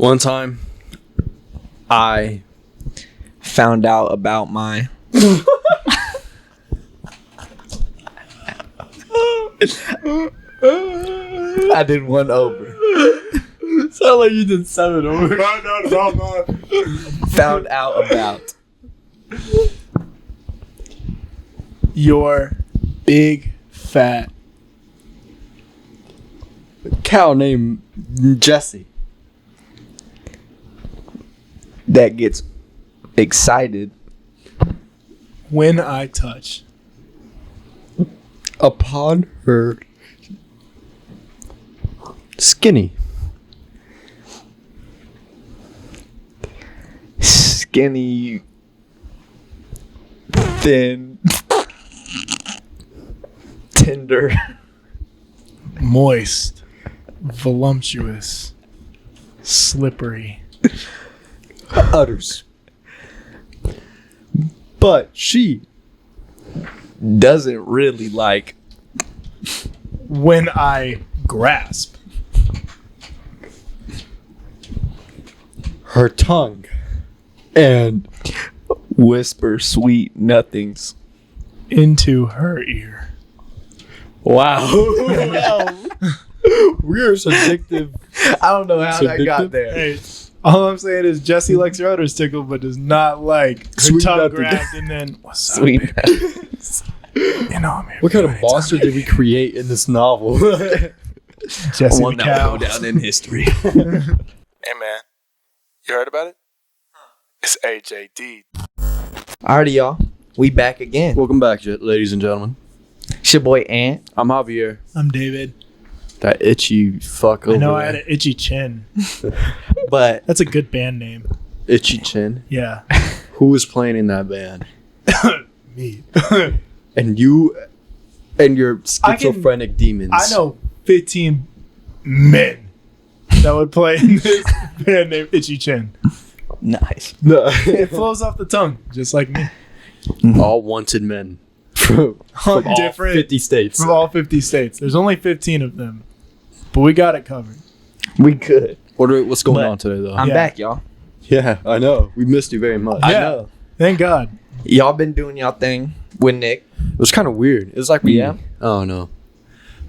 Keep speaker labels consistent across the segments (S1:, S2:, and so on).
S1: One time, I
S2: found out about my I did one over.
S1: sound like you did 7 over.
S2: Found out about
S3: your big fat
S1: Cow named Jesse.
S2: that gets excited
S3: when I touch.
S1: Upon her skinny.
S2: skinny, thin, tender,
S3: Moist, voluptuous, slippery.
S1: Utters. But she
S2: doesn't really like
S3: When I grasp.
S1: her tongue and
S2: whisper sweet nothings.
S3: Into her ear.
S1: wow. We're addictive.
S2: I don't know how that got there.
S3: Hey, all I'm saying is Jesse likes her udders tickled, but does not like her
S1: Sweet
S3: tongue
S1: nothing.
S3: grabbed and then what's up,
S2: Sweet
S3: babe?
S2: nothings.
S3: You know I'm here.
S1: What
S3: for
S1: kind
S3: you
S1: of
S3: anytime,
S1: monster did we create in this novel?
S3: Jesse
S2: One
S3: the
S2: that
S3: cow.
S2: will go down in history.
S4: Hey man, you heard about it? It's AJD.
S2: Alrighty, y'all. We back again.
S1: Welcome back, ladies and gentlemen.
S2: It's your boy Ant.
S1: I'm Javier.
S3: I'm David.
S1: That itchy fuck over
S3: I know
S1: there.
S3: I had an itchy chin.
S2: But
S3: That's a good band name.
S1: Itchy chin.
S3: Yeah.
S1: Who was playing in that band?
S3: Me.
S1: And you and your schizophrenic demons.
S3: I know 15 men that would play in this band named Itchy Chin.
S2: nice.
S3: It flows off the tongue, just like me.
S1: All wanted men from all
S3: Different
S1: 50 states.
S3: from all 50 states. There's only 15 of them, but we got it covered.
S2: We good.
S1: What's going
S2: But
S1: on today, though?
S2: I'm
S3: Yeah.
S2: back, y'all.
S1: Yeah, I know. We missed you very much.
S3: Yeah.
S2: I know.
S3: Thank God.
S2: Y'all been doing y'all thing with Nick.
S1: It was kind of weird. It was like we.
S2: Yeah.
S1: Oh no.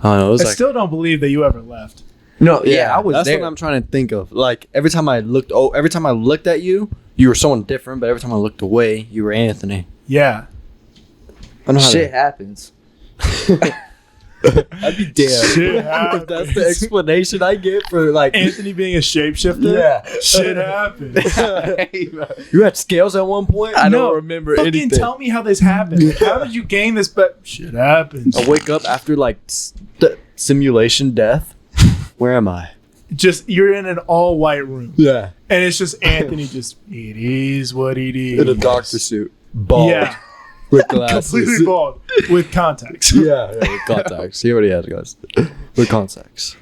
S1: Oh no. It was
S3: I
S1: like.
S3: still don't believe that you ever left.
S2: No, yeah, I was
S1: That's
S2: there.
S1: what I'm trying to think of. Like every time I looked at you, you were someone different. But every time I looked away, you were Anthony.
S3: Yeah.
S1: I don't know how
S2: Shit happens.
S1: I'd be damned
S3: Shit
S1: if
S3: happens.
S1: that's the explanation I get for like.
S3: Anthony being a shapeshifter?
S1: Yeah.
S3: Shit happened.
S1: You had scales at one point.
S2: I
S3: No,
S2: don't remember
S3: Fucking
S2: anything.
S3: tell me how this happened. Like, how did you gain this? But shit happens.
S1: I wake up after like simulation death. Where am I?
S3: Just you're in an all white room,
S1: Yeah.
S3: and it's just Anthony. Just it is what it is.
S1: In a doctor suit, bald,
S3: Yeah,
S1: with glasses.
S3: completely bald with contacts.
S1: Yeah, with contacts. He already has guys. With contacts.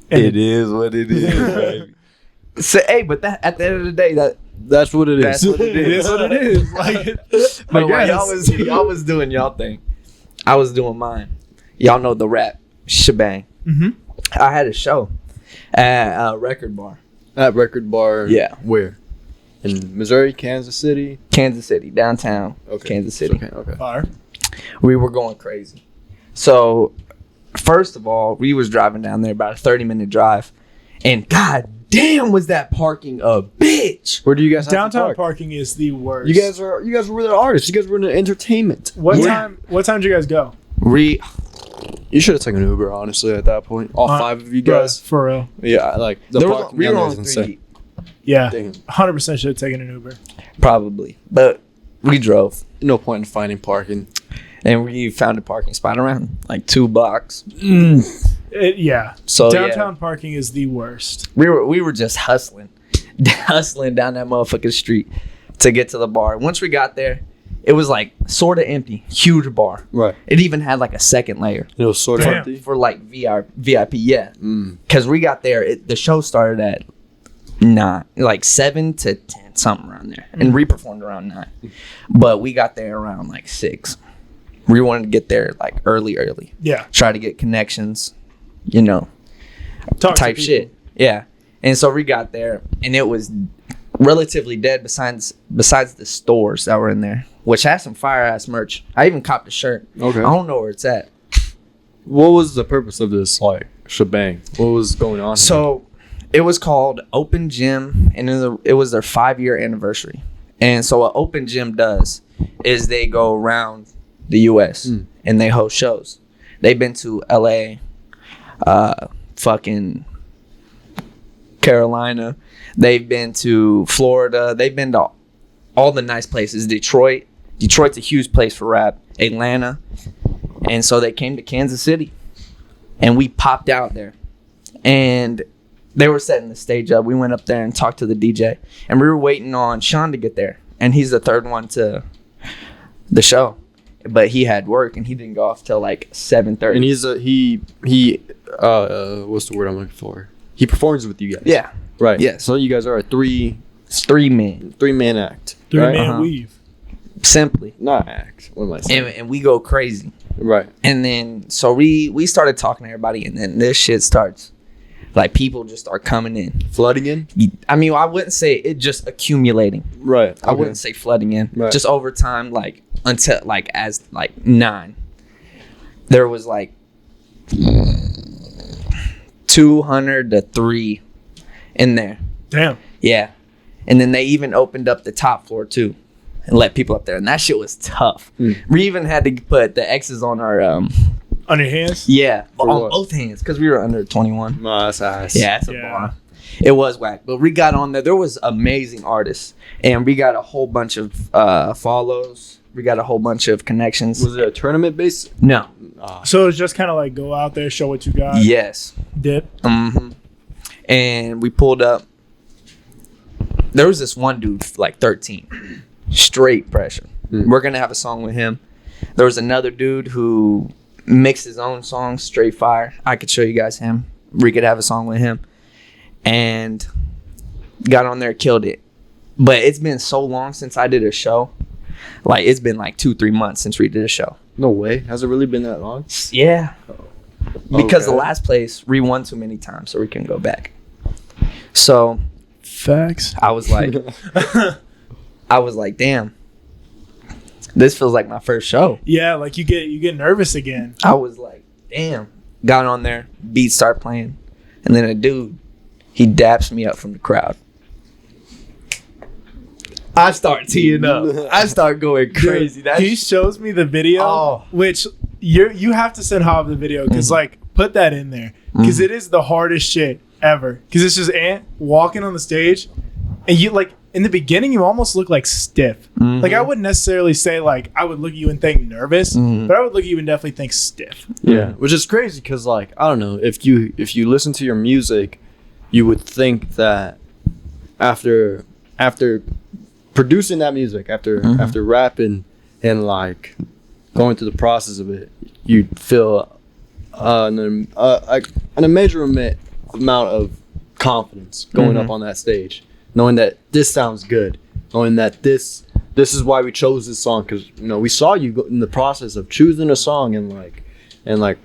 S3: And
S1: It is what it is, baby.
S2: So, hey, but that at the end of the day,
S1: That's what it is.
S2: That's what it
S3: It is what it is. Like,
S2: but while
S3: guess.
S2: y'all was doing y'all thing, I was doing mine. Y'all know the rap shebang.
S3: Mhm.
S2: I had a show at a record bar,
S1: At Record Bar.
S2: Yeah.
S1: Where? In Missouri, Kansas City.
S2: Kansas City, downtown
S1: Okay.
S2: Kansas City.
S1: Okay.
S3: Fire.
S2: We were going crazy. So, first of all, we was driving down there about a 30-minute drive, and god damn was that parking a bitch.
S1: Where do you guys have to
S3: Downtown
S1: park?
S3: parking is the worst.
S1: You guys were the artists. You guys were in the entertainment.
S3: What
S2: Yeah.
S3: time? What time did you guys go?
S1: You should have taken an Uber, honestly, at that point. All 5 of you guys.
S3: Bruh, for real.
S1: Yeah, like the
S2: There was,
S1: parking
S2: we
S1: down
S2: were
S1: there
S2: on
S1: is
S2: 3
S1: insane.
S2: deep,
S3: Yeah,
S1: Damn.
S3: 100% should have taken an Uber.
S2: probably, but we drove.
S1: No point in finding parking.
S2: And we found a parking spot around like 2 blocks.
S3: Yeah.
S2: So
S3: Downtown parking is the worst.
S2: we were just hustling down that motherfucking street to get to the bar. Once we got there, it was like sort of empty, huge bar.
S1: Right.
S2: It even had like a second layer
S1: It was sort of
S3: Damn.
S1: empty.
S2: for like VIP. Yeah,
S1: Mm.
S2: because we got there. The show started at 9, like 7 to 10, something around there, and we performed around 9. But we got there around like 6. We wanted to get there like early.
S3: Yeah.
S2: Try to get connections, you know,
S3: Talk to
S2: type
S3: people.
S2: shit. Yeah. And so we got there, and it was relatively dead besides the stores that were in there, which had some fire ass merch. I even copped a shirt.
S1: Okay.
S2: I don't know where it's at.
S1: What was the purpose of this like shebang? What was going on?
S2: So it was called Open Gym, and it was their 5-year anniversary. And so what Open Gym does is they go around the U.S. And they host shows. They've been to L.A., fucking Carolina. They've been to Florida. They've been to all the nice places. Detroit. Detroit's a huge place for rap. Atlanta. And so they came to Kansas City. And we popped out there. And they were setting the stage up. We went up there and talked to the DJ. And we were waiting on Sean to get there. And he's the third one to the show. But he had work and he didn't go off till like 7:30.
S1: And he what's the word I'm looking for? He performs with you guys.
S2: Yeah.
S1: Right.
S2: Yes.
S1: So you guys are a
S2: three-man.
S1: three-man act.
S3: Three-man weave.
S2: Simply.
S1: Not act. What am I saying?
S2: And we go crazy.
S1: Right.
S2: And then so we started talking to everybody, and then this shit starts. Like, people just start coming in.
S1: Flooding in?
S2: I mean, I wouldn't say it, just accumulating.
S1: Right. Okay.
S2: I wouldn't say flooding in.
S1: Right.
S2: Just over time, like, until, like, as, like, 9. There was, like, 200 to 3 in there.
S3: Damn.
S2: Yeah. And then they even opened up the top floor, too, and let people up there. And that shit was tough. We even had to put the X's on our...
S3: On your hands?
S2: Yeah,
S1: For
S2: on
S1: what?
S2: both hands, because we were under 21.
S1: No, that's ass.
S2: Yeah, it's a bar. It was whack, but we got on there. There was amazing artists, and we got a whole bunch of follows. We got a whole bunch of connections.
S1: Was it a tournament base?
S2: No.
S3: So it's just kind of like go out there, show what you got,
S2: Yes.
S3: dip.
S2: And we pulled up. There was this one dude, like 13, straight pressure. We're gonna have a song with him. There was another dude who mixed his own songs, straight fire. I could show you guys him. We could have a song with him. And got on there, killed it. But it's been so long since I did a show. Like, it's been like 2-3 months since we did a show.
S1: No way. Has it really been that long?
S2: Yeah. Because the
S1: Okay.
S2: last place re-won too many times, so we can go back. So
S3: Facts.
S2: I was like, damn. This feels like my first show.
S3: Yeah, like you get nervous again.
S2: I was like, damn. Got on there, beats start playing, and then a dude, he daps me up from the crowd. I start teeing up. I start going crazy.
S3: He shows me the video, which you have to send Hob the video because like put that in there because it is the hardest shit ever. Because it's just Ant walking on the stage, and you like in the beginning you almost look like stiff. Like I wouldn't necessarily say like I would look at you and think nervous, but I would look at you and definitely think stiff.
S1: Yeah, which is crazy because like I don't know if you listen to your music, you would think that after producing that music, after rapping and like going through the process of it, you'd feel an immeasurable amount of confidence going up on that stage, knowing that this sounds good, knowing that this is why we chose this song because we saw you go in the process of choosing a song and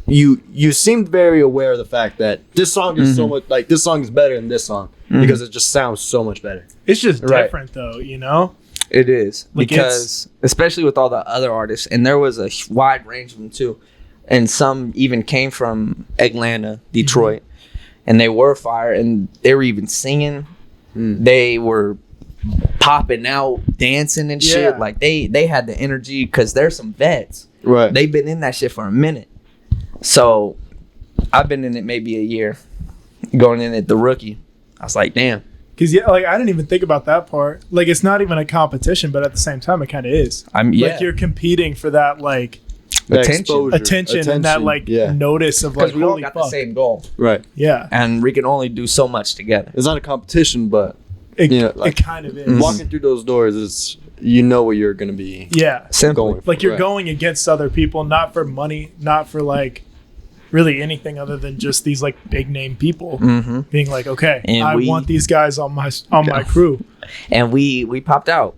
S1: you seemed very aware of the fact that this song is so much like this song is better than this song because it just sounds so much better.
S3: It's just different though,
S2: It is.
S3: Like
S2: because especially with all the other artists, and there was a wide range of them too, and some even came from Atlanta, Detroit, and they were fire, and they were even singing. They were popping out, dancing and shit. Like they had the energy because they're some vets.
S1: Right.
S2: They've been in that shit for a minute. So I've been in it maybe a year, going in at the rookie. I was like, damn.
S3: Because like I didn't even think about that part. Like it's not even a competition, but at the same time, it kind of is. Like you're competing for that like attention, and that like notice of like
S2: because we all
S3: holy
S2: got
S3: fuck.
S2: the same goal.
S1: Right.
S3: Yeah,
S2: And we can only do so much together.
S1: It's not a competition, but
S3: it kind of is.
S1: walking through those doors is what you're gonna be.
S3: Yeah,
S2: Simply.
S1: Going for.
S3: like you're
S1: Right.
S3: going against other people, not for money, not for like really anything other than just these like big name people being like, okay,
S2: And
S3: I want these guys on my crew.
S2: And we popped out.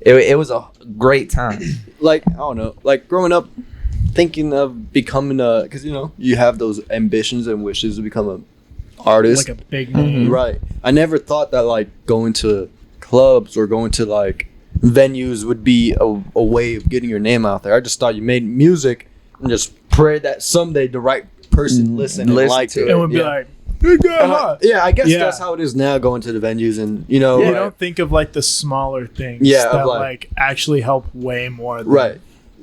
S2: It was a great time.
S1: Like I don't know, like growing up, thinking of becoming because you have those ambitions and wishes to become a artist.
S3: like a big name.
S1: Right. I never thought that like going to clubs or going to like venues would be a way of getting your name out there. I just thought you made music and just pray that someday the right person listen and like
S2: to
S1: it.
S3: It would be like, "Hey, God."
S1: I guess
S3: Yeah.
S1: that's how it is now going to the venues and
S3: You
S1: right.
S3: don't think of like the smaller things
S1: Yeah, of,
S3: that
S1: like-
S3: like actually help way more than
S1: Right.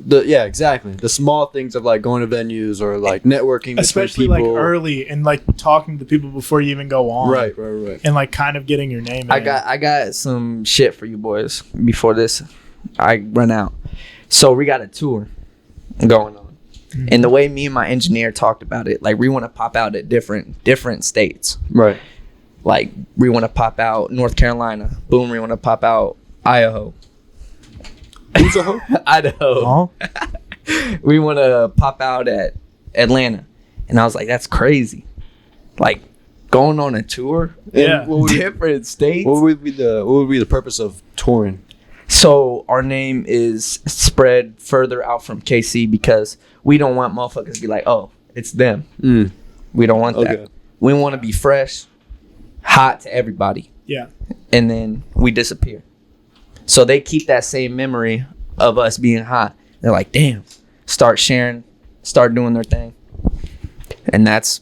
S1: Exactly. The small things of like going to venues or like networking,
S3: especially
S1: between
S3: like
S1: people.
S3: early and like talking to people before you even go on.
S1: Right.
S3: And like kind of getting your name in.
S2: I got some shit for you boys before this I run out. So we got a tour going on. And the way me and my engineer talked about it, like we want to pop out at different states.
S1: Right.
S2: Like we want to pop out North Carolina. Boom, we want to pop out Idaho. Idaho.
S3: Oh,
S2: We want to pop out at Atlanta. And I was like, that's crazy. Like going on a tour
S3: Yeah.
S1: What would,
S2: different states.
S1: what would be the purpose of touring?
S2: So our name is spread further out from KC because we don't want motherfuckers to be like, oh, it's them. We don't want that.
S1: Okay.
S2: We want to be fresh, hot to everybody,
S3: yeah.
S2: and then we disappear. So they keep that same memory of us being hot. They're like, damn, start sharing, start doing their thing. And that's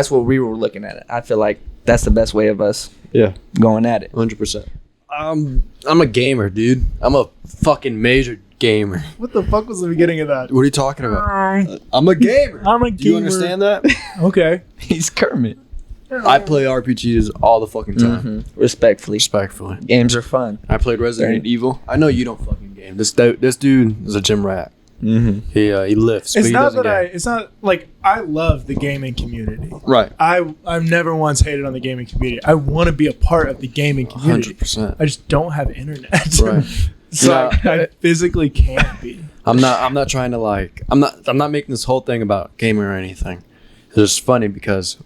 S2: what we were looking at. I feel like that's the best way of us
S1: Yeah.
S2: going at it.
S1: 100%. I'm a gamer, dude. I'm a fucking major gamer.
S3: What the fuck was the beginning of that?
S1: What are you talking about? I'm a gamer.
S3: I'm a
S1: Do you
S3: gamer.
S1: understand that?
S3: Okay.
S2: He's Kermit.
S1: I play RPGs all the fucking time.
S2: Respectfully.
S1: Respectfully.
S2: Games are fun.
S1: I played Resident Evil. I know you don't fucking game. This dude is a gym rat. He lifts. but
S3: It's
S1: he
S3: not
S1: doesn't
S3: that
S1: game.
S3: it's not like I love the gaming community.
S1: Right.
S3: I've never once hated on the gaming community. I want to be a part of the gaming community.
S1: 100%.
S3: I just don't have internet.
S1: Right.
S3: So
S1: No.
S3: I physically can't be.
S1: I'm not trying to like. I'm not making this whole thing about gaming or anything. It's just funny because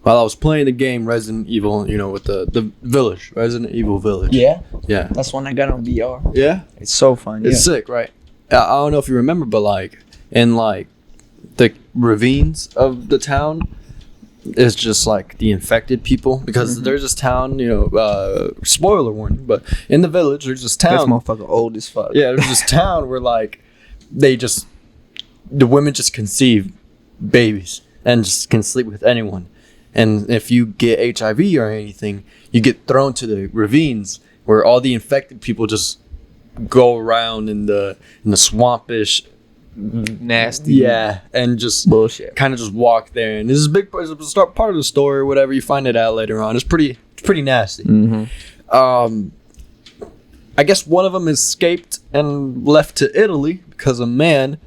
S1: while I was playing the game Resident Evil, with the village, Resident Evil Village.
S2: Yeah.
S1: Yeah.
S2: That's one I got on VR.
S1: Yeah.
S2: It's so fun.
S1: It's sick, right? I don't know if you remember, but like in like the ravines of the town, it's just like the infected people because there's this town. Spoiler warning, but in the village there's this
S2: This
S1: town.
S2: motherfucker old as fuck.
S1: Yeah, there's this town where like the women just conceive babies and just can sleep with anyone, and if you get HIV or anything, you get thrown to the ravines where all the infected people just go around in the swampish,
S2: Nasty.
S1: yeah, and just
S2: Bullshit.
S1: kind of just walk there. And this is a big part of the story or whatever. You find it out later on. It's pretty nasty. I guess one of them escaped and left to Italy because a man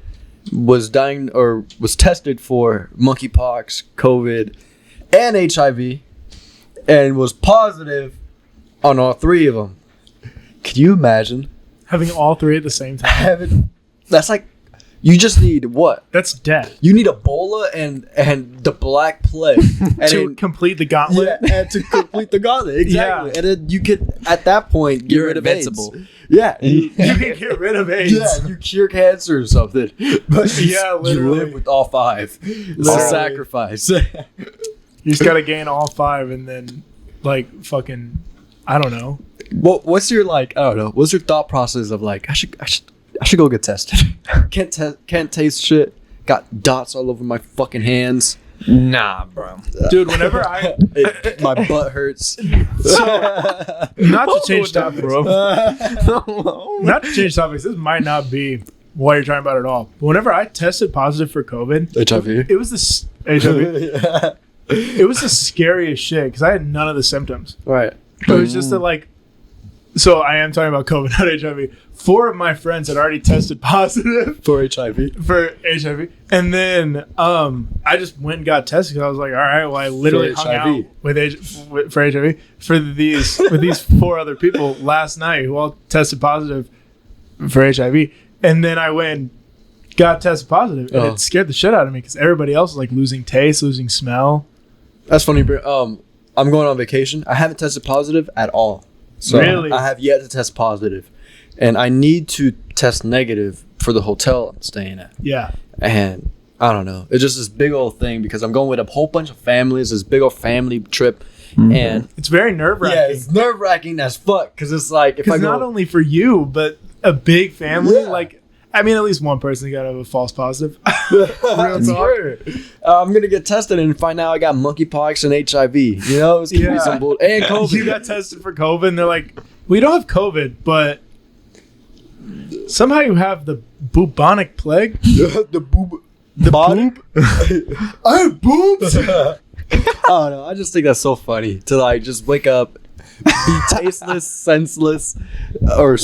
S1: was dying or was tested for monkeypox, COVID, and HIV, and was positive on all three of them. Could you imagine
S3: Having all three at the same time.
S1: having? That's like you just need what?
S3: That's death.
S1: You need Ebola and the Black Plague and
S3: To
S1: then-
S3: complete the gauntlet.
S1: yeah, and to complete the gauntlet. Exactly.
S3: Yeah.
S1: And then you could, at that point, get
S2: You're
S1: rid of
S2: invincible.
S1: AIDS. Yeah.
S3: You can get rid of AIDS.
S1: Yeah, you cure cancer or something. But
S3: Yeah,
S1: you
S3: literally.
S1: live with all five. It's a
S3: Literally.
S1: sacrifice.
S3: You just gotta gain all five and then like fucking I don't know.
S1: What's your like? I don't know. What's your thought process of like? I should go get tested. Can't taste shit. Got dots all over my fucking hands.
S2: Nah, bro.
S3: Dude, whenever I
S1: My butt hurts.
S3: not to change topics, not to change topics, this might not be what you're talking about at all. But whenever I tested positive for COVID,
S1: HIV.
S3: it was this HIV. It was the scariest shit because I had none of the symptoms.
S1: Right.
S3: It was just that like, so I am talking about COVID, not HIV. 4 of my friends had already tested positive
S1: For HIV.
S3: for HIV, and then I just went and got tested because I was like, all right, well, I literally
S1: For
S3: hung
S1: HIV.
S3: out for HIV with these 4 other people last night who all tested positive for HIV, and then I went and got tested positive, and
S1: Oh.
S3: it scared the shit out of me because everybody else was like losing taste, losing smell.
S1: That's funny. I'm going on vacation. I haven't tested positive at all. So
S3: Really?
S1: I have yet to test positive, and I need to test negative for the hotel I'm staying at.
S3: Yeah,
S1: And I don't know. It's just this big old thing because I'm going with a whole bunch of families. This big old family trip, and
S3: It's very nerve-wracking.
S1: yeah, it's nerve wracking as fuck. Because it's like if I
S3: Because
S1: go,
S3: not only for you, but a big family.
S1: Yeah.
S3: Like, I mean, at least one person got to have a false positive. Real talk.
S1: Sure. I'm gonna get tested and find out I got monkeypox and HIV. You know, it's gonna be some bull and COVID.
S3: You got tested for COVID, and they're like, "We don't have COVID, but somehow you have the bubonic plague."
S1: the boob. The
S3: poop?
S1: I have boobs. I don't know. I just think that's so funny to like just wake up, be tasteless, senseless, or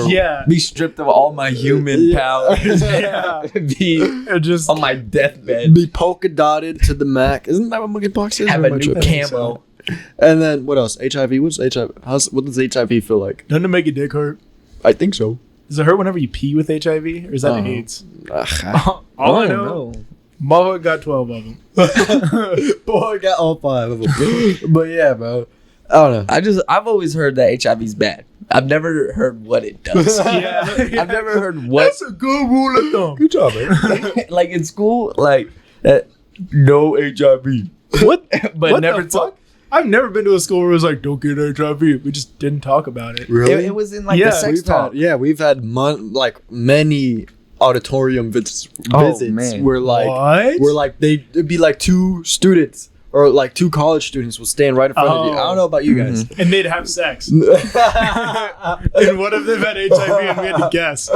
S3: Yeah,
S2: Be stripped of all my human powers.
S3: yeah.
S2: Be
S3: It just
S2: on my deathbed.
S1: be polka dotted to the max. Isn't that what monkeypox is?
S2: Have
S1: Or
S2: a
S1: am I
S2: new
S1: tripping?
S2: camo.
S1: And then what else? HIV. What's HIV? What does HIV feel like?
S3: doesn't it make your dick hurt?
S1: I think so.
S3: Does it hurt whenever you pee with HIV, or is that AIDS?
S1: Ugh.
S3: All I know, Motherhood got 12 of them.
S1: Boy, I got all 5 of them. But yeah, bro. I don't know.
S2: I've always heard that HIV is bad. I've never heard what it does.
S3: Yeah.
S2: I've never heard what.
S3: That's a good rule of thumb.
S1: Good job, man.
S2: Like in school, like no HIV.
S3: What?
S2: But
S3: What
S2: never
S3: the
S2: talk.
S3: fuck? I've never been to a school where it was like, don't get HIV. We just didn't talk about it.
S1: Really?
S2: It was in like
S3: Yeah,
S2: the sex
S1: we've
S2: talk.
S1: we've had many auditorium visits
S2: man.
S1: where like
S3: What?
S1: where like it'd be like 2 students or like 2 college students would stand right in front of you. I don't know about you guys.
S3: And they'd have sex. And what if they've had HIV and we had to guess?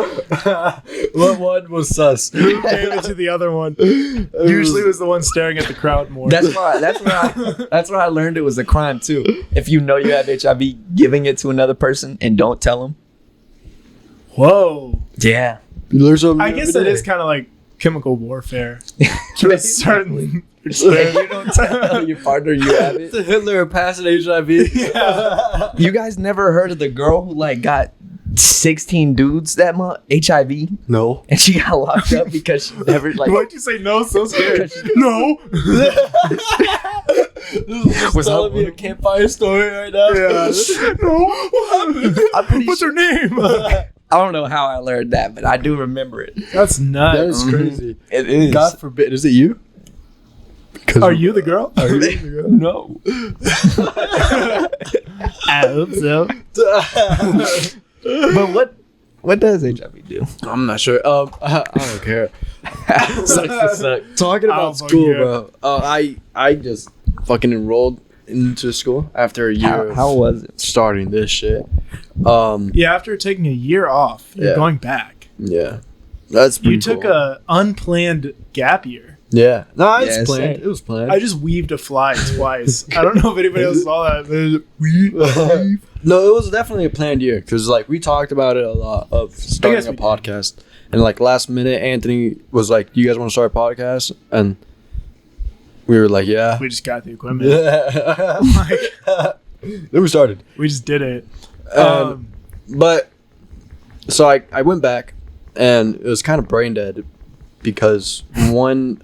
S1: What one was sus?
S3: Who gave it to the other one? Usually it was the one staring at the crowd more.
S2: That's why I learned it was a crime too. If you know you have HIV, giving it to another person and don't tell them.
S3: Whoa.
S2: Yeah.
S1: You learn something
S3: I
S1: every
S3: guess that
S1: day.
S3: is kind of like chemical warfare. To a certain
S2: If you don't tell your partner you have it.
S1: The Hitler passing HIV.
S2: You guys never heard of the girl who like got 16 dudes that month HIV
S1: No.
S2: and she got locked up because she never like
S3: Why'd you say no so scared? No.
S2: was
S1: telling me a campfire story right now.
S3: Yeah. No.
S2: I'm pretty
S3: What's
S2: sure-
S3: her name?
S2: I don't know how I learned that, but I do remember it.
S3: That's nuts.
S1: That is crazy.
S2: It is.
S1: God forbid. Is it you?
S3: Are you the girl?
S1: Are you the girl?
S2: No.
S3: I hope so.
S2: But what does HIV do?
S1: I'm not sure. I don't care.
S2: Sucks to suck.
S1: Talking
S3: I
S1: about
S3: don't
S1: school,
S3: care.
S1: bro. I just fucking enrolled into school after a year
S2: How
S1: of
S2: was it?
S1: starting this shit.
S3: Yeah, after taking a year off, you're
S1: Yeah.
S3: going back.
S1: Yeah, that's pretty
S3: You took
S1: cool.
S3: a unplanned gap year.
S1: Yeah, no, it's
S2: Yeah,
S1: planned.
S2: same.
S1: It was planned.
S3: I just weaved a fly twice. I don't know if anybody else saw that. But
S1: No, it was definitely a planned year because like we talked about it a lot of starting a
S3: we did.
S1: podcast, and like last minute Anthony was like, "Do you guys want to start a podcast?" And we were like, "Yeah."
S3: we just got the equipment.
S1: Then we started.
S3: We just did it.
S1: But so I went back and it was kind of brain dead because I don't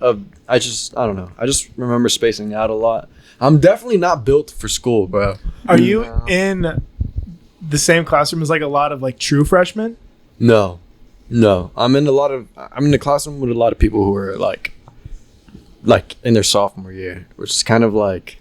S1: know. I just remember spacing out a lot. I'm definitely not built for school, bro.
S3: Are you in the same classroom as like a lot of like true freshmen?
S1: No. I'm in the classroom with a lot of people who are like in their sophomore year, which is kind of like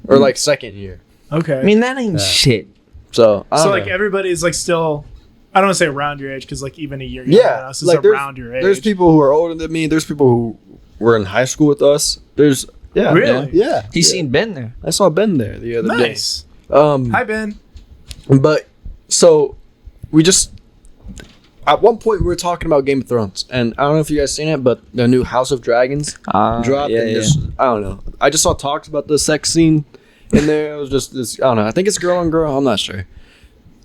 S1: or like second year.
S3: Okay.
S2: I mean, that ain't shit.
S1: So I
S3: so
S1: don't
S3: like
S1: know.
S3: everybody's like still, I don't want to say around your age because like even a year younger than
S1: Yeah,
S3: us is
S1: like
S3: around your age.
S1: there's people who are older than me. There's people who were in high school with us. There's
S3: Really?
S1: yeah.
S2: He's seen Ben there.
S1: I saw Ben there the other
S3: Nice.
S1: day.
S3: Hi Ben.
S1: But so we just at one point we were talking about Game of Thrones, and I don't know if you guys seen it, but the new House of Dragons dropped.
S2: Yeah,
S1: and
S2: yeah.
S1: this, I don't know. I just saw talks about the sex scene in there. It was just this. I don't know. I think it's girl on girl. I'm not sure.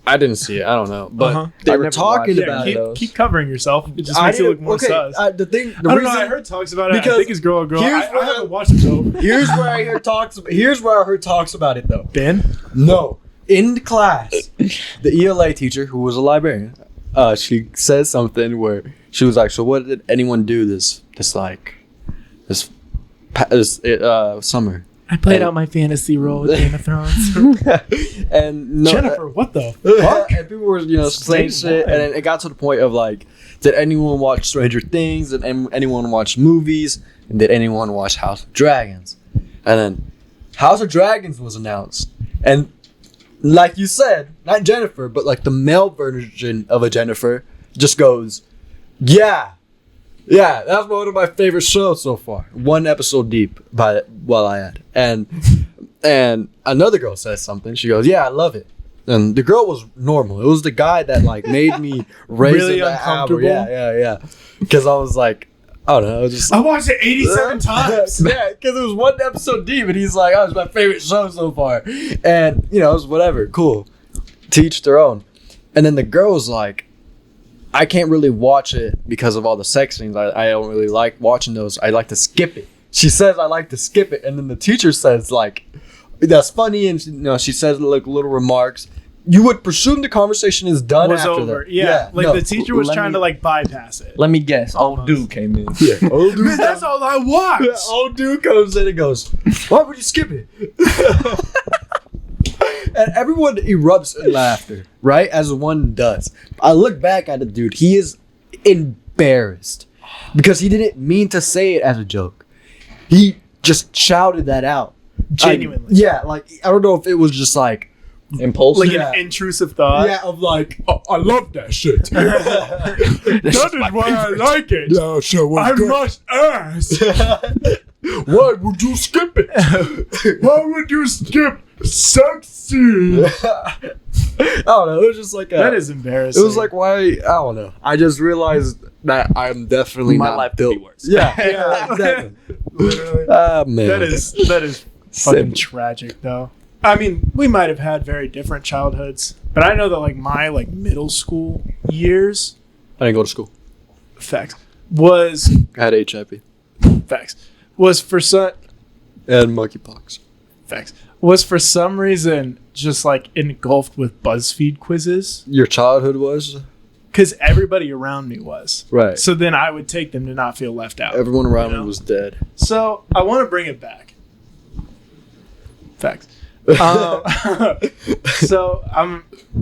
S1: I didn't see it. I don't know. But they
S2: I've
S1: were
S2: never
S1: talking
S2: watched
S1: about
S2: it.
S1: it.
S3: Yeah,
S2: those.
S3: keep covering yourself. It just
S1: I
S3: makes it look
S1: didn't-
S3: more
S1: okay,
S3: sus.
S1: the
S3: I don't
S1: reason,
S3: know. I heard talks about it. I
S1: because
S3: think it's girl on girl.
S1: here's
S3: I
S1: where-
S3: haven't watched it though.
S1: Here's where I heard talks. Here's where I heard talks about it though.
S3: Ben.
S1: No, in class, the ELA teacher, who was a librarian, she says something where she was like, "So what did anyone do this summer?"
S3: I played out my fantasy role with Game of Thrones.
S1: And
S3: Jennifer, what the fuck?
S1: and people were, saying shit, and then it got to the point of like, did anyone watch Stranger Things? Did anyone watch movies? And did anyone watch House of Dragons? And then House of Dragons was announced, and like you said, not Jennifer, but like the male version of a Jennifer just goes, yeah, that's one of my favorite shows so far. One episode deep, while I had, and another girl says something. She goes, yeah, I love it. And the girl was normal. It was the guy that like made me raise
S3: really
S1: the
S3: uncomfortable.
S1: Yeah. Because I was like, I don't know.
S3: I watched it 87 times.
S1: Yeah, because it was one episode deep, and he's like, "Oh, it's my favorite show so far," and it was whatever, cool. To each their own. And then the girl was like, "I can't really watch it because of all the sex scenes. I don't really like watching those. I like to skip it." She says, "I like to skip it," and then the teacher says, "Like, that's funny," and she says like little remarks. You would presume the conversation is done
S3: Was
S1: after
S3: over.
S1: that.
S3: Yeah.
S1: No,
S3: the teacher was trying to like bypass it.
S2: Let me guess. Old dude came in.
S1: Yeah, old dude.
S3: Man, that's all I watched.
S1: Yeah, old dude comes in and goes, "Why would you skip it?" And everyone erupts in laughter, right? As one does. I look back at the dude. He is embarrassed because he didn't mean to say it as a joke. He just shouted that out.
S3: Genuinely.
S1: Like I don't know if it was just like
S2: Impulsive.
S3: Like an intrusive thought.
S1: yeah, of like, oh, I love that shit.
S3: That is why I like it.
S1: Yeah, sure.
S3: I must ask.
S1: Why would you skip it?
S3: Why would you skip sexy?
S1: I don't know. It was just like
S3: That is embarrassing.
S1: It was like why I don't know. I just realized that I'm definitely
S2: My
S1: not
S2: life could
S1: built.
S2: be worse.
S1: Yeah, exactly.
S3: literally.
S1: Man.
S3: That is fucking tragic, though. I mean, we might have had very different childhoods, but I know that like my like middle school years,
S1: I didn't go to school.
S3: facts, was
S1: I had HIV
S3: facts was for some
S1: and monkeypox.
S3: facts was for some reason just like engulfed with BuzzFeed quizzes
S1: Your childhood was
S3: because everybody around me was
S1: right.
S3: So then I would take them to not feel left out.
S1: Everyone around
S3: You know?
S1: me was dead.
S3: So I want to bring it back. Facts. So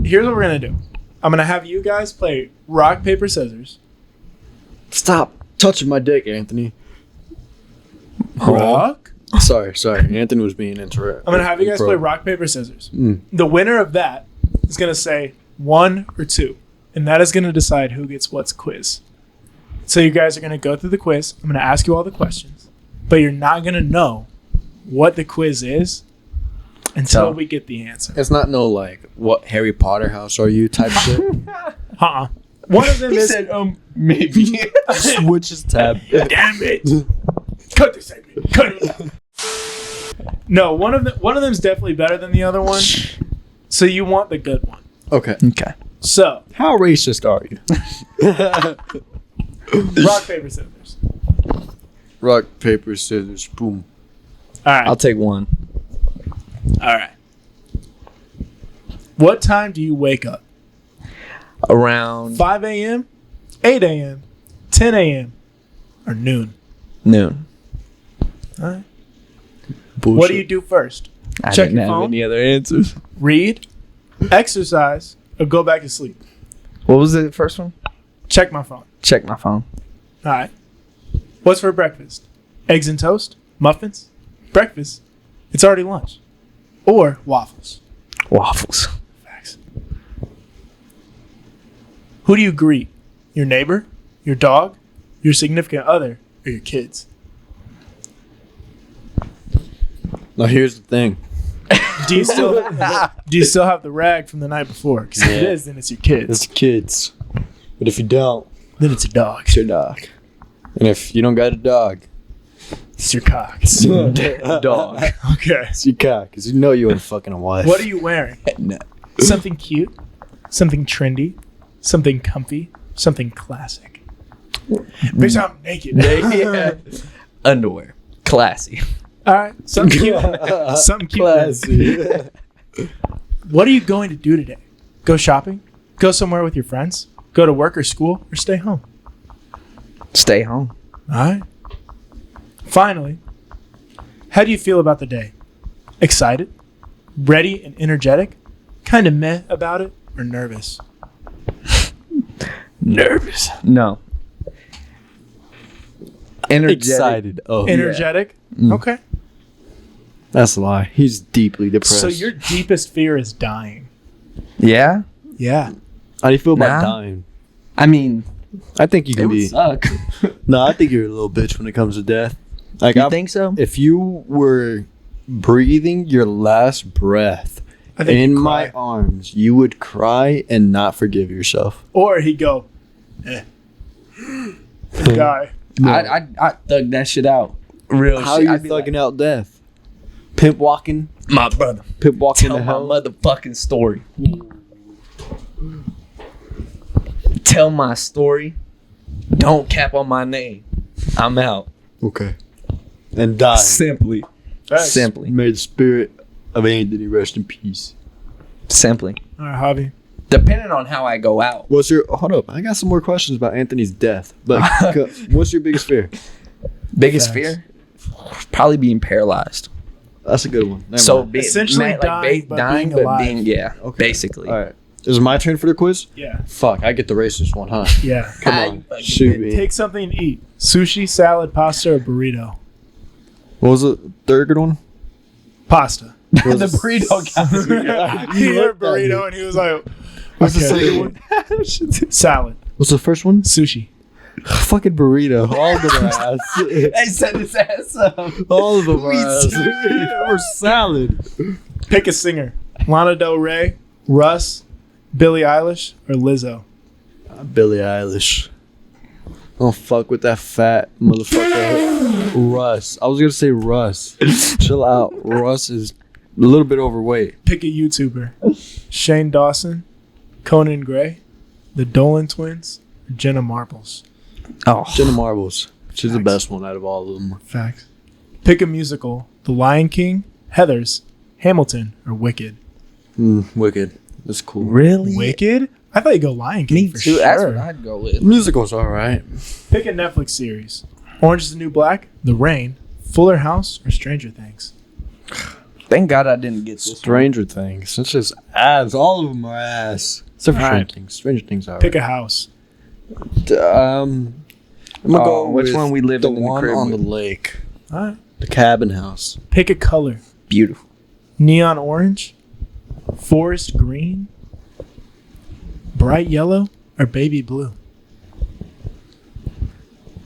S3: here's what we're gonna do. I'm gonna have you guys play rock paper scissors.
S1: Stop touching my dick, Anthony.
S3: Rock.
S1: Sorry. Anthony was being interrupted.
S3: I'm gonna have you guys play rock paper scissors.
S1: Mm.
S3: The winner of that is gonna say 1 or 2, and that is gonna decide who gets what's quiz. So you guys are gonna go through the quiz. I'm gonna ask you all the questions, but you're not gonna know what the quiz is until we get the answer.
S1: It's not no like what Harry Potter house are you type shit.
S3: One of them is
S2: maybe.
S1: Switches tab.
S3: damn it. Cut this segment. Cut it. No, one of them's definitely better than the other one. So you want the good one.
S1: Okay.
S2: Okay.
S3: So
S1: How racist are you?
S3: rock paper scissors.
S1: Rock, paper, scissors, boom.
S3: All right.
S2: I'll take one.
S3: All right. What time do you wake up?
S2: Around
S3: 5 a.m., 8 a.m., 10 a.m., or noon?
S2: noon.
S3: All right.
S1: Bullshit.
S3: What do you do first?
S2: I
S3: Check
S2: didn't
S3: your
S2: have
S3: phone?
S2: any other answers.
S3: Read, exercise, or go back to sleep?
S2: What was the first one?
S3: Check my phone.
S2: Check my phone.
S3: All right. What's for breakfast? Eggs and toast? Muffins? Breakfast? It's already lunch. Or waffles?
S2: Waffles.
S3: Facts. Who do you greet? Your neighbor? Your dog? Your significant other? Or your kids?
S1: Now here's the thing.
S3: Do you still have the rag from the night before? Because if it
S1: Yeah.
S3: is, then it's your kids.
S1: It's kids. But if you don't,
S3: Then it's a dog.
S1: it's your dog. And if you don't got a dog,
S3: It's your cock.
S1: it's your dog.
S3: Okay.
S1: It's your cock, because you know you ain't fucking a wife.
S3: What are you wearing?
S2: No.
S3: Something cute? Something trendy? Something comfy? Something classic? Bitch, I'm naked.
S2: Yeah. Underwear. Classy.
S3: All right. Something cute. Something cute.
S1: Classy.
S3: What are you going to do today? Go shopping? Go somewhere with your friends? Go to work or school? Or stay home?
S2: Stay home.
S3: All right. Finally, how do you feel about the day? Excited, ready and energetic, kind of meh about it, or nervous?
S2: Nervous. No. Energetic.
S1: Excited. Oh,
S3: Energetic? Okay.
S1: that's a lie. He's deeply depressed.
S3: So your deepest fear is dying.
S2: Yeah.
S3: Yeah.
S1: How do you feel about
S2: Nah.
S1: dying?
S2: I mean,
S1: I think you
S2: it
S1: can
S2: would
S1: be.
S2: suck.
S1: No, I think you're a little bitch when it comes to death. Like,
S2: You think so?
S1: If you were breathing your last breath
S3: I think
S1: in
S3: you'd
S1: my
S3: cry.
S1: arms, you would cry and not forgive yourself.
S3: Or he'd go, guy.
S2: I thug that shit out. Real
S1: How
S2: shit.
S1: are you
S2: I'd be
S1: thugging out death? Pimp walking?
S2: my brother.
S1: Pimp walking
S2: Tell
S1: to
S2: my
S1: hell?
S2: motherfucking story. Tell my story. Don't cap on my name. I'm out.
S1: Okay. And die.
S2: Simply.
S3: Facts.
S2: Simply.
S1: May the spirit of Anthony rest in peace.
S2: Simply.
S3: All right, Javi.
S2: Depending on how I go out.
S1: Hold up, I got some more questions about Anthony's death. But what's your biggest fear?
S2: Biggest
S3: Facts.
S2: fear? Probably being paralyzed.
S1: That's a good one. Never
S2: So
S1: mind.
S3: Essentially dying, but being alive.
S2: yeah,
S1: Okay.
S2: basically.
S1: All right. Is it my turn for the quiz?
S3: Yeah.
S1: Fuck, I get the racist one, huh?
S3: Yeah.
S1: Come
S2: Ah,
S1: on,
S2: you fucking
S1: shoot
S2: bitch.
S1: me.
S3: Take something to eat. Sushi, salad, pasta, or burrito?
S1: What was the third one?
S3: Pasta.
S1: What was
S2: The
S1: the-
S2: burrito guy.
S3: He heard
S1: like that,
S3: burrito
S1: dude.
S3: and he was like,
S1: What's the
S3: okay.
S1: second one?
S3: Salad.
S1: What's the first one?
S3: Sushi.
S1: Fucking burrito. All of them are ass.
S2: They set his ass up.
S1: All of them are
S2: We
S1: ass.
S2: sushi.
S1: Or salad.
S3: Pick a singer. Lana Del Rey, Russ, Billie Eilish, or Lizzo?
S1: Billie Eilish. Don't fuck with that fat motherfucker. Russ. I was gonna say Russ. Chill out. Russ is a little bit overweight.
S3: Pick a YouTuber. Shane Dawson, Conan Gray, the Dolan twins, or Jenna Marbles?
S2: Oh,
S1: Jenna Marbles. She's the
S3: Facts.
S1: best one out of all of them.
S3: Facts. Pick a musical. The Lion King, Heathers, Hamilton, or Wicked?
S1: Wicked. That's cool.
S2: really?
S3: Wicked? I thought you'd go Lion King
S2: Me
S3: for
S2: too.
S3: sure.
S2: That's what I'd go with.
S1: Musical's alright.
S3: Pick a Netflix series. Orange is the New Black, The Rain, Fuller House, or Stranger Things?
S2: Thank God I didn't get this.
S1: Stranger Things. It's just ass. All of them are ass. Except for
S3: Alright.
S1: Stranger Things. Stranger Things are
S3: Pick a house.
S1: I'm gonna go
S2: which
S1: with
S2: one we lived
S1: the
S2: in the
S1: one
S2: crib
S1: on
S2: with?
S1: the lake.
S3: All right.
S1: The cabin house.
S3: Pick a color.
S2: Beautiful.
S3: Neon orange, forest green, bright yellow, or baby blue?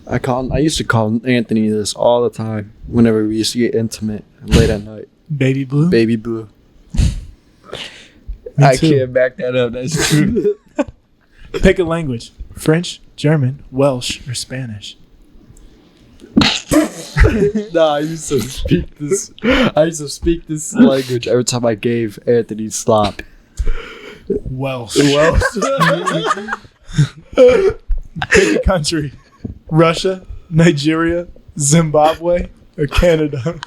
S1: I used to call Anthony this all the time whenever we used to get intimate late at night.
S3: Baby blue?
S1: Baby blue.
S3: Me
S2: I
S3: too.
S2: can't back that up. That's true.
S3: Pick a language. French, German, Welsh, or Spanish?
S1: Nah, I used to speak this. I used to speak this language every time I gave Anthony slop.
S3: Welsh. Pick a country. Russia, Nigeria, Zimbabwe, or Canada?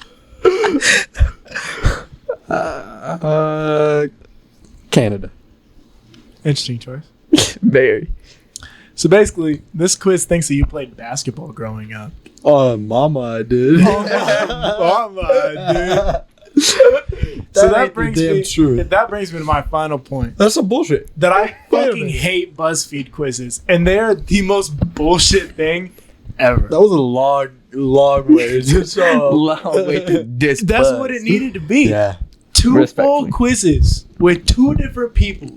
S1: Canada.
S3: Interesting choice.
S2: Very.
S3: So basically, this quiz thinks that you played basketball growing up.
S1: Oh, mama, I did.
S3: Oh my dude. So
S1: ain't
S3: that
S1: the
S3: brings
S1: damn
S3: me.
S1: truth.
S3: That brings me to my final point.
S1: That's some bullshit.
S3: That I
S1: Wait a
S3: fucking
S1: minute.
S3: hate BuzzFeed quizzes, and they're the most bullshit thing ever.
S1: That was a long way to show.
S2: Long way to this
S3: That's
S2: buzz.
S3: what it needed to be.
S1: Yeah.
S3: Two
S2: Respectfully.
S3: full quizzes with two different people,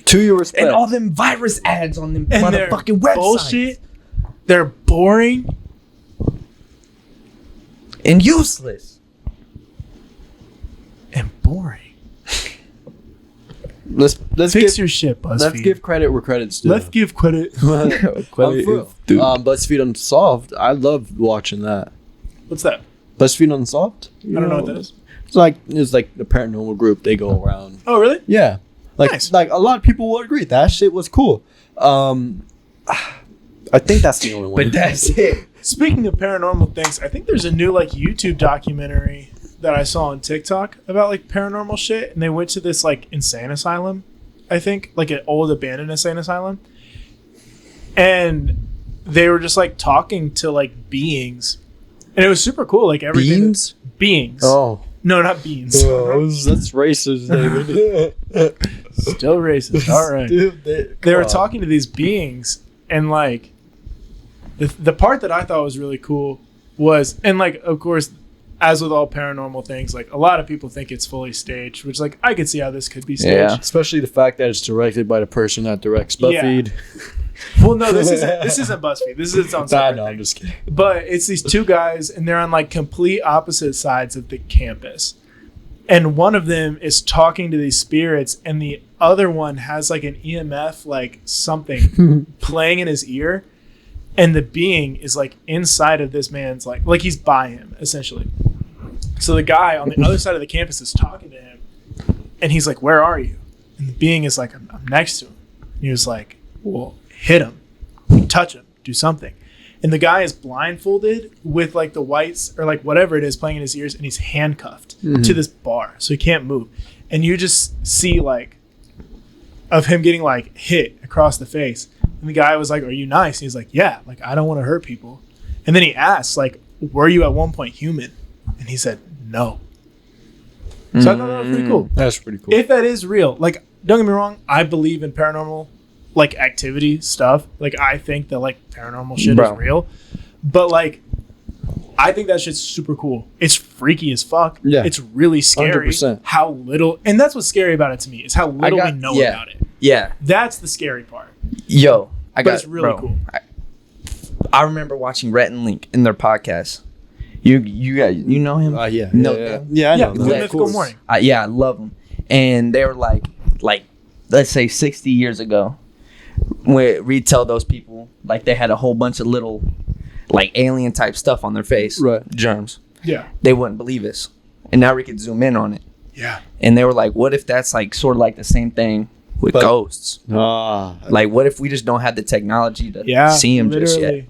S1: To your respect.
S2: And all them virus ads on them
S3: and they're
S2: motherfucking websites.
S3: bullshit. They're boring.
S2: And useless.
S3: And boring.
S1: let's
S3: Fix
S1: give
S3: your shit, BuzzFeed.
S1: let's give credit where credit's due.
S3: Let's give credit.
S1: I'm for real. BuzzFeed Unsolved. I love watching that.
S3: What's that?
S1: BuzzFeed Unsolved.
S3: I don't know what that is.
S1: It's like the paranormal group. They go around.
S3: Oh, really?
S1: Yeah. Like
S3: Nice.
S1: like a lot of people would agree that shit was cool. I think that's the only one.
S2: But that's it.
S3: Speaking of paranormal things, I think there's a new like YouTube documentary that I saw on TikTok about like paranormal shit, and they went to this like insane asylum, I think, like an old abandoned insane asylum, and they were just like talking to like beings, and it was super cool. Like everything.
S1: Beans?
S3: Beings.
S1: Oh.
S3: No, not beans.
S1: That's racist, David.
S3: Still racist. All right.
S1: Dude,
S3: They were talking to these beings, and like the part that I thought was really cool was, and like of course, as with all paranormal things, like a lot of people think it's fully staged, which like I could see how this could be staged.
S2: Yeah.
S1: Especially the fact that it's directed by the person that directs Buzzfeed.
S3: Well, no, this isn't BuzzFeed. This is its own separate
S1: No,
S3: thing.
S1: I'm just kidding.
S3: But it's these two guys, and they're on like complete opposite sides of the campus. And one of them is talking to these spirits, and the other one has like an EMF, like something playing in his ear. And the being is like inside of this man's like he's by him essentially. So the guy on the other side of the campus is talking to him, and he's like, "Where are you?" And the being is like, "I'm next to him." And he was like, "Well, hit him, touch him, do something." And the guy is blindfolded with like the whites or like whatever it is playing in his ears, and he's handcuffed to this bar, so he can't move. And you just see like of him getting like hit across the face. And the guy was like, "Are you nice?" And he's like, "Yeah, like I don't want to hurt people." And then he asks, like, "Were you at one point human?" And he said, "No." So I thought that was pretty cool.
S1: That's pretty cool.
S3: If that is real, like, don't get me wrong, I believe in paranormal like activity stuff. Like I think that like paranormal shit is real. But like I think that shit's super cool. It's freaky as fuck.
S1: Yeah.
S3: It's really scary
S1: 100%.
S3: how little, and that's what's scary about it to me, is how little we know about it.
S2: Yeah.
S3: That's the scary part.
S2: Yo,
S3: It's really cool.
S2: I remember watching Rhett and Link in their podcast. You guys, you know him?
S1: Yeah.
S2: No,
S1: Yeah, I know.
S3: Good Mythical Morning.
S2: Yeah, I love them. And they were like let's say 60 years ago, when we tell those people like they had a whole bunch of little like alien type stuff on their face,
S1: Right.
S2: germs.
S3: Yeah.
S2: They wouldn't believe us. And now we could zoom in on it.
S3: Yeah.
S2: And they were like, what if that's like sort of like the same thing with
S1: But-
S2: ghosts?
S1: Ah,
S2: Like, what if we just don't have the technology to see them just yet?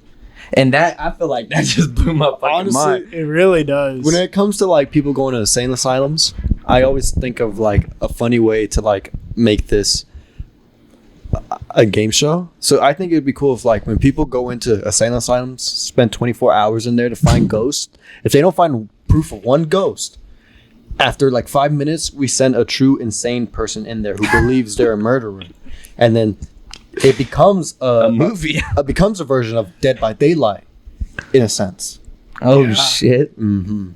S2: And that, I feel like that just blew my fucking
S1: Honestly,
S2: mind.
S3: It really does.
S1: when it comes to like people going to insane asylums, I always think of like a funny way to like make this a game show. So I think it'd be cool if like when people go into insane asylums, spend 24 hours in there to find ghosts. If they don't find proof of one ghost, after like 5 minutes, we send a true insane person in there who believes they're a murderer, and then it becomes
S2: A movie.
S1: It becomes a version of Dead by Daylight, in a sense.
S2: Oh,
S3: Yeah.
S2: shit.
S1: Mm-hmm.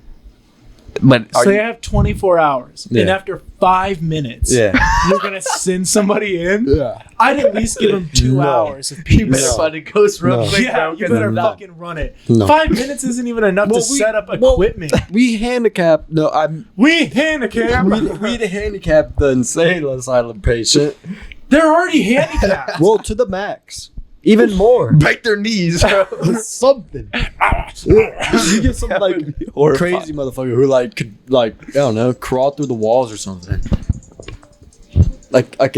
S2: But
S3: so they have 24 hours, and
S1: Yeah.
S3: after 5 minutes,
S1: Yeah.
S3: you're gonna send somebody in.
S1: Yeah.
S3: I'd at least give them 2
S1: No.
S3: hours of
S2: you
S3: peace.
S2: better find a ghost real
S1: No.
S2: quick.
S3: Yeah,
S2: bro,
S3: you
S2: 'cause
S3: better
S2: I'm not-
S3: fucking run it.
S1: No.
S3: 5 minutes isn't even enough to set up equipment.
S1: We handicap. No,
S3: We handicap.
S1: we handicap the insane asylum patient.
S3: They're already handicapped.
S1: Well, to the max, even more.
S2: Break their knees, bro.
S1: Something. You get some
S2: That
S1: like
S2: would be horrifying.
S1: crazy motherfucker who like could like I don't know crawl through the walls or something. Like a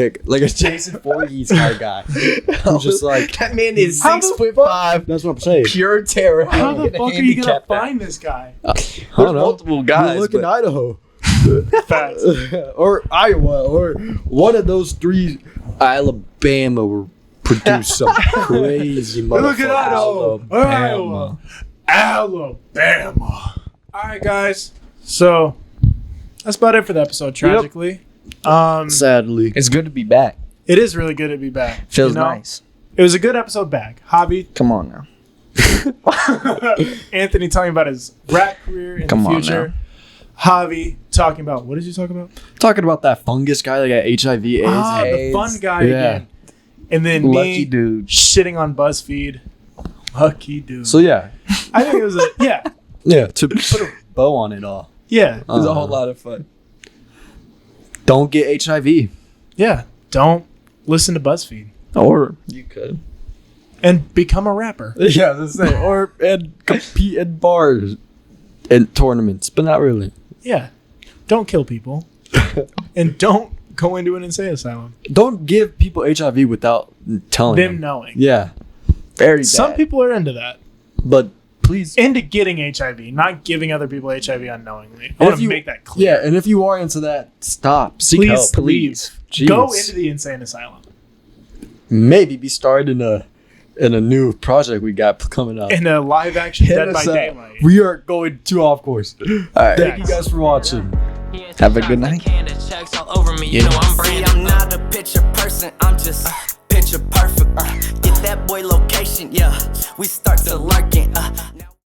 S1: Jason Voorhees kind of guy. Who's just like
S2: that man is
S3: How the
S2: 6'5",
S1: that's what I'm saying.
S2: pure terror.
S3: How the fuck are you gonna
S2: Handicap that.
S3: find this guy?
S1: I
S2: There's
S1: don't know.
S2: multiple guys.
S1: Look in
S2: but-
S1: Idaho.
S3: Facts.
S1: Or Iowa, or one of those three. Alabama will produce some crazy motherfuckers.
S3: Look at Idaho.
S2: Alabama.
S3: Alabama. All right, guys. So that's about it for the episode. Tragically,
S1: Sadly,
S2: It's good to be back.
S3: it is really good to be back.
S2: Feels
S3: You know?
S2: nice.
S3: It was a good episode back. Javi,
S2: Come on now.
S3: Anthony talking about his rap career in
S2: Come
S3: the
S2: on
S3: future. Javi talking about, what did you talk about?
S1: talking about that fungus guy that got HIV/AIDS.
S3: Ah, the
S2: AIDS.
S3: fun guy
S1: Yeah.
S3: again. And then
S2: Lucky
S3: me
S2: dude.
S3: shitting on BuzzFeed. Lucky dude.
S1: So yeah,
S3: I think it was
S1: to put a bow on it all.
S3: yeah.
S2: It was a whole lot of fun.
S1: Don't get HIV.
S3: Yeah. Don't listen to BuzzFeed
S2: Or you could.
S3: and become a rapper.
S1: Yeah, that's it. Or and compete in bars and tournaments, but not really.
S3: Yeah. Don't kill people. And don't go into an insane asylum.
S1: Don't give people HIV without telling
S3: Them
S1: them.
S3: knowing.
S1: Yeah,
S2: Very bad.
S3: Some people are into that.
S1: but please.
S3: Into getting HIV, not giving other people HIV unknowingly. I want to make that clear.
S1: Yeah, and if you are into that, stop. Seek
S3: Please
S1: help.
S3: leave.
S1: Jeez.
S3: Go into the insane asylum.
S1: Maybe be starting a new project we got coming up.
S3: In a live action
S1: Hit
S3: Dead by
S1: us up.
S3: Daylight.
S1: We are going too off course.
S2: All right.
S1: Thank you guys for watching.
S2: Have a good night.
S5: You know I'm not a picture person, I'm just picture perfect. Get that boy location, yeah. We start to lurking.